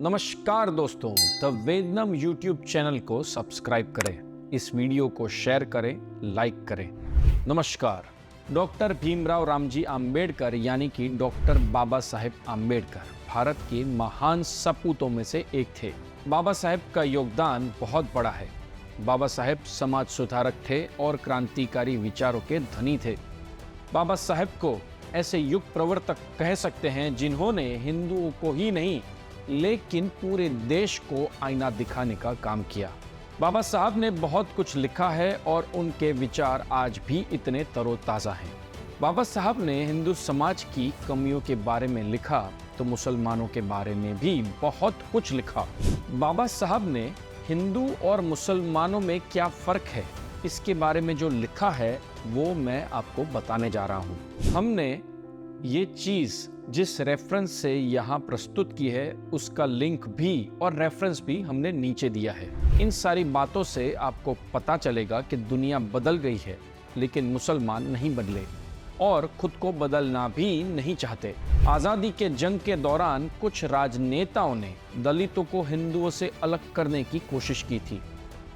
नमस्कार दोस्तों, the वेदनम YouTube channel को सब्सक्राइब करें, इस वीडियो को शेयर करें, लाइक करें। नमस्कार। डॉक्टर भीमराव रामजी आम्बेडकर यानी कि डॉक्टर बाबा साहेब आम्बेडकर भारत के महान सपूतों में से एक थे। बाबा साहेब का योगदान बहुत बड़ा है। बाबा साहेब समाज सुधारक थे और क्रांतिकारी विचारों के धनी थे। बाबा साहेब को ऐसे युग प्रवर्तक कह सकते हैं जिन्होंने हिंदुओं को ही नहीं लेकिन पूरे देश को आईना दिखाने का काम किया। बाबा साहब ने बहुत कुछ लिखा है और उनके विचार आज भी इतने तरोताज़ा हैं। बाबा साहब ने हिंदू समाज की कमियों के बारे में लिखा तो मुसलमानों के बारे में भी बहुत कुछ लिखा। बाबा साहब ने हिंदू और मुसलमानों में क्या फ़र्क है इसके बारे में जो लिखा है वो मैं आपको बताने जा रहा हूँ। हमने ये चीज़ जिस रेफरेंस से यहाँ प्रस्तुत की है उसका लिंक भी और रेफरेंस भी हमने नीचे दिया है। इन सारी बातों से आपको पता चलेगा कि दुनिया बदल गई है लेकिन मुसलमान नहीं बदले और खुद को बदलना भी नहीं चाहते। आज़ादी के जंग के दौरान कुछ राजनेताओं ने दलितों को हिंदुओं से अलग करने की कोशिश की थी।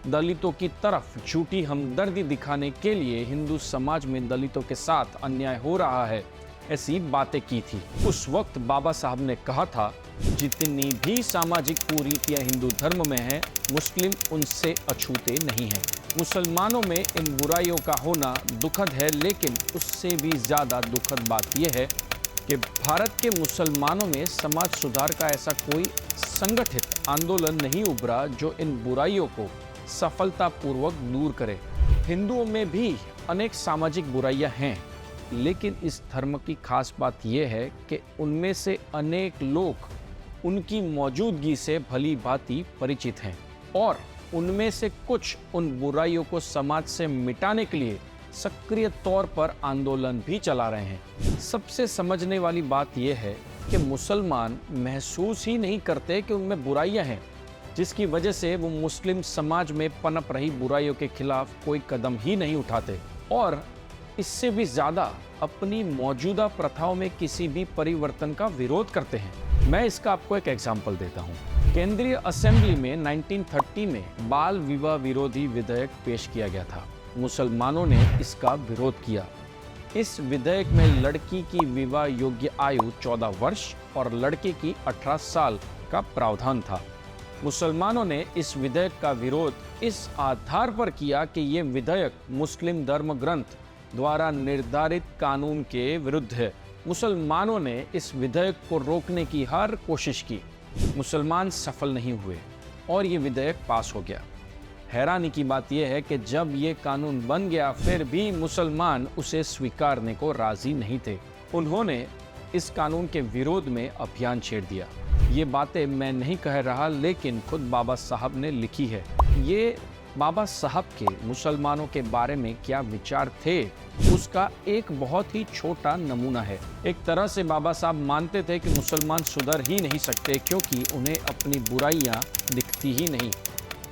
दलितों की तरफ झूठी हमदर्दी दिखाने के लिए हिंदू समाज में दलितों के साथ अन्याय हो रहा है ऐसी बातें की थी। उस वक्त बाबा साहब ने कहा था, जितनी भी सामाजिक कुरीतियां हिंदू धर्म में हैं, मुस्लिम उनसे अछूते नहीं हैं। मुसलमानों में इन बुराइयों का होना दुखद है, लेकिन उससे भी ज़्यादा दुखद बात यह है कि भारत के मुसलमानों में समाज सुधार का ऐसा कोई संगठित आंदोलन नहीं उभरा जो इन बुराइयों को सफलतापूर्वक दूर करे। हिंदुओं में भी अनेक सामाजिक बुराइयां हैं, लेकिन इस धर्म की खास बात यह है कि उनमें से अनेक लोग उनकी मौजूदगी से भली भांति परिचित हैं और उनमें से कुछ उन बुराइयों को समाज से मिटाने के लिए सक्रिय तौर पर आंदोलन भी चला रहे हैं। सबसे समझने वाली बात यह है कि मुसलमान महसूस ही नहीं करते कि उनमें बुराइयां हैं, जिसकी वजह से वो मुस्लिम समाज में पनप रही बुराइयों के खिलाफ कोई कदम ही नहीं उठाते और इससे भी ज़्यादा अपनी मौजूदा प्रथाओं में किसी भी परिवर्तन का विरोध करते हैं। मैं इसका आपको एक एग्जाम्पल देता हूँ। केंद्रीय असेंबली में 1930 में बाल विवाह विरोधी विधेयक पेश किया गया था। मुसलमानों ने इसका विरोध किया। इस विधेयक में लड़की की विवाह योग्य आयु 14 वर्ष और लड़के की 18 साल का प्रावधान था। मुसलमानों ने इस विधेयक का विरोध इस आधार पर किया कि ये विधेयक मुस्लिम धर्म ग्रंथ द्वारा निर्धारित कानून के विरुद्ध है। मुसलमानों ने इस विधेयक को रोकने की हर कोशिश की। मुसलमान सफल नहीं हुए और ये विधेयक पास हो गया। हैरानी की बात यह है कि जब ये कानून बन गया फिर भी मुसलमान उसे स्वीकारने को राजी नहीं थे। उन्होंने इस कानून के विरोध में अभियान छेड़ दिया। ये बातें मैं नहीं कह रहा, लेकिन खुद बाबा साहब ने लिखी है। ये बाबा साहब के मुसलमानों के बारे में क्या विचार थे उसका एक बहुत ही छोटा नमूना है। एक तरह से बाबा साहब मानते थे कि मुसलमान सुधर ही नहीं सकते क्योंकि उन्हें अपनी बुराइयां दिखती ही नहीं।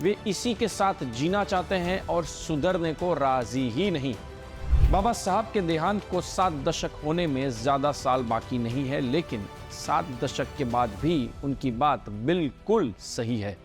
वे इसी के साथ जीना चाहते हैं और सुधरने को राजी ही नहीं। बाबा साहब के देहांत को 7 दशक होने में ज़्यादा साल बाकी नहीं है, लेकिन 7 दशक के बाद भी उनकी बात बिल्कुल सही है।